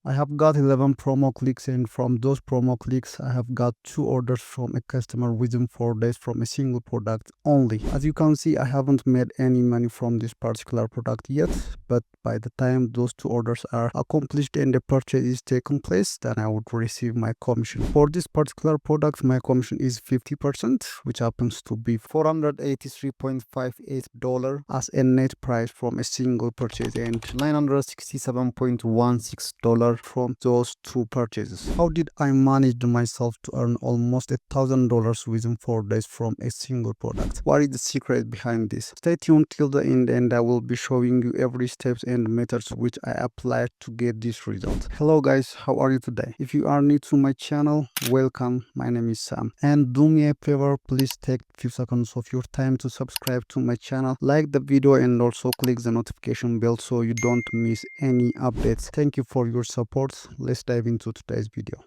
I have got 11 promo clicks, and from those promo clicks I have got 2 orders from a customer within 4 days from a single product only. As you can see, I haven't made any money from this particular product yet, but by the time those 2 orders are accomplished and the purchase is taken place, then I would receive my commission. For this particular product, my commission is 50%, which happens to be $483.58 as a net price from a single purchase and $967.16 from those 2 purchases. How did I manage myself to earn almost $1,000 within 4 days from a single product? What is the secret behind this? Stay tuned till the end and I will be showing you every steps and methods which I applied to get this result. Hello guys, how are you today? If you are new to my channel, welcome. My name is Sam, and do me a favor, please take a few seconds of your time to subscribe to my channel, like the video, and also click the notification bell so you don't miss any updates. Thank you for your support. Let's dive into today's video.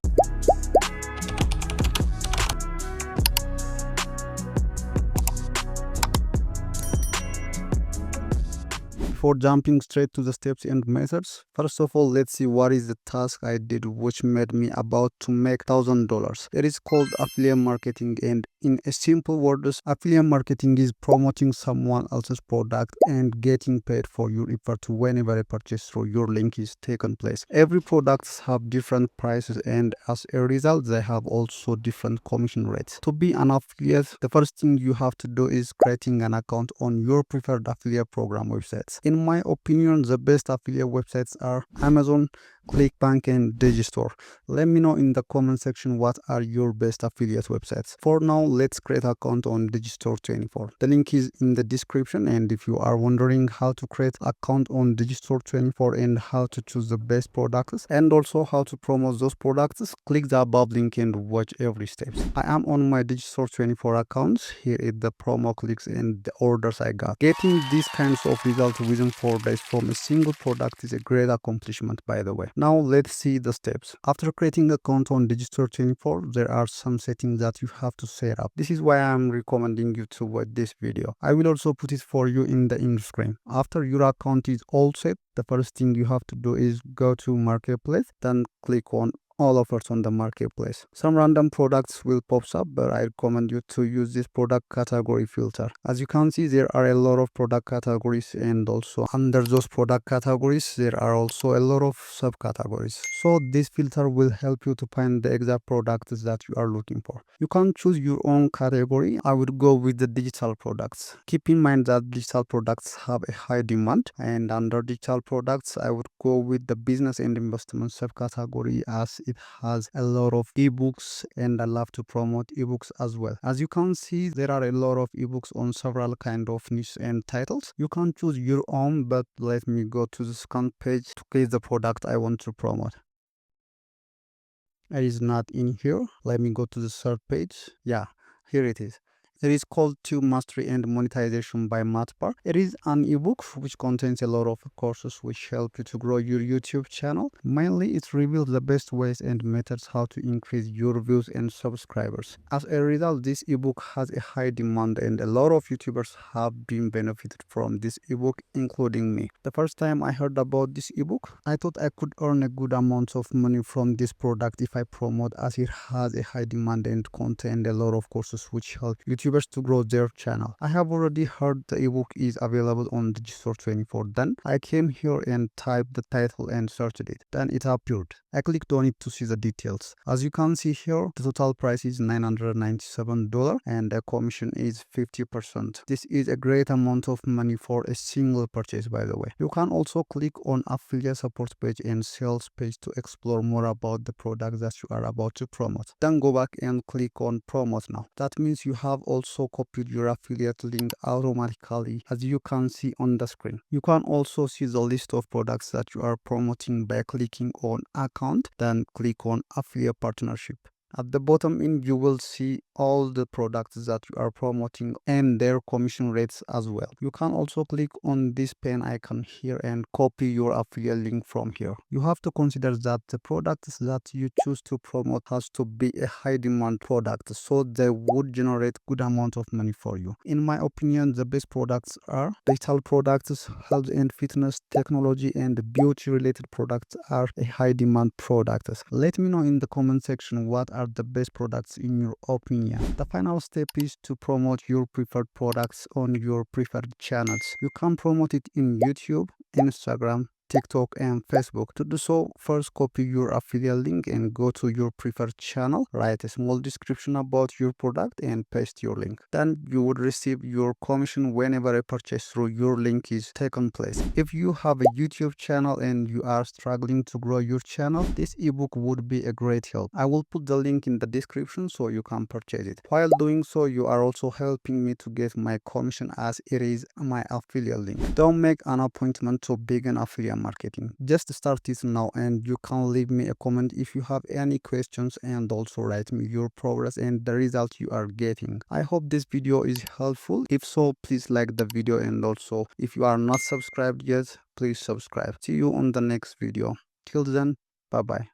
Before jumping straight to the steps and methods, first of all, let's see what is the task I did which made me about to make $1,000. It is called affiliate marketing, and in a simple words, affiliate marketing is promoting someone else's product and getting paid for your effort whenever a purchase through your link is taken place. Every products have different prices, and as a result, they have also different commission rates. To be an affiliate, the first thing you have to do is creating an account on your preferred affiliate program websites. In my opinion, the best affiliate websites are Amazon, ClickBank, and Digistore. Let me know in the comment section what are your best affiliate websites. For now, let's create an account on Digistore24. The link is in the description, and if you are wondering how to create an account on Digistore24 and how to choose the best products and also how to promote those products, click the above link and watch every step. I am on my Digistore24 account. Here is the promo clicks and the orders I got. Getting these kinds of results within 4 days from a single product is a great accomplishment, by the way. Now let's see the steps. After creating an account on Digistore24, there are some settings that you have to set up. This is why I'm recommending you to watch this video. I will also put it for you in the end screen. After your account is all set, the first thing you have to do is go to Marketplace, then click on all offers on the marketplace. Some random products will pop up, but I recommend you to use this product category filter. As you can see, there are a lot of product categories, and also under those product categories there are also a lot of subcategories. So this filter will help you to find the exact products that you are looking for. You can choose your own category. I would go with the digital products. Keep in mind that digital products have a high demand, and under digital products I would go with the business and investment subcategory as it has a lot of ebooks, and I love to promote ebooks as well. As you can see, there are a lot of ebooks on several kind of niche and titles. You can choose your own, but let me go to the second page to click the product I want to promote. It is not in here. Let me go to the third page. Yeah, here it is. It is called Tube Mastery and Monetization by Matbar. It is an ebook which contains a lot of courses which help you to grow your YouTube channel. Mainly, it reveals the best ways and methods how to increase your views and subscribers. As a result, this ebook has a high demand, and a lot of YouTubers have been benefited from this ebook, including me. The first time I heard about this ebook, I thought I could earn a good amount of money from this product if I promote, as it has a high demand and contain a lot of courses which help YouTubers to grow their channel. I have already heard the ebook is available on Digistore24. Then I came here and typed the title and searched it. Then it appeared. I clicked on it to see the details. As you can see here, the total price is $997 and the commission is 50%. This is a great amount of money for a single purchase, by the way. You can also click on affiliate support page and sales page to explore more about the product that you are about to promote. Then go back and click on promote now. That means you have also copied your affiliate link automatically, as you can see on the screen. You can also see the list of products that you are promoting by clicking on account, then click on affiliate partnership. At the bottom end, you will see all the products that you are promoting and their commission rates as well. You can also click on this pen icon here and copy your affiliate link from here. You have to consider that the products that you choose to promote has to be a high demand product, so they would generate good amount of money for you. In my opinion, the best products are digital products, health and fitness, technology, and beauty related products are a high demand products. Let me know in the comment section what are the best products in your opinion. The final step is to promote your preferred products on your preferred channels. You can promote it in YouTube, Instagram, TikTok, and Facebook. To do so, first copy your affiliate link and go to your preferred channel, write a small description about your product and paste your link. Then you would receive your commission whenever a purchase through your link is taken place. If you have a YouTube channel and you are struggling to grow your channel, this ebook would be a great help. I will put the link in the description so you can purchase it. While doing so, you are also helping me to get my commission as it is my affiliate link. Don't make an appointment to begin affiliate marketing. Just start it now, and you can leave me a comment if you have any questions, and also write me your progress and the result you are getting. I hope this video is helpful. If so, please like the video, and also if you are not subscribed yet, please subscribe. See you on the next video. Till then, bye bye.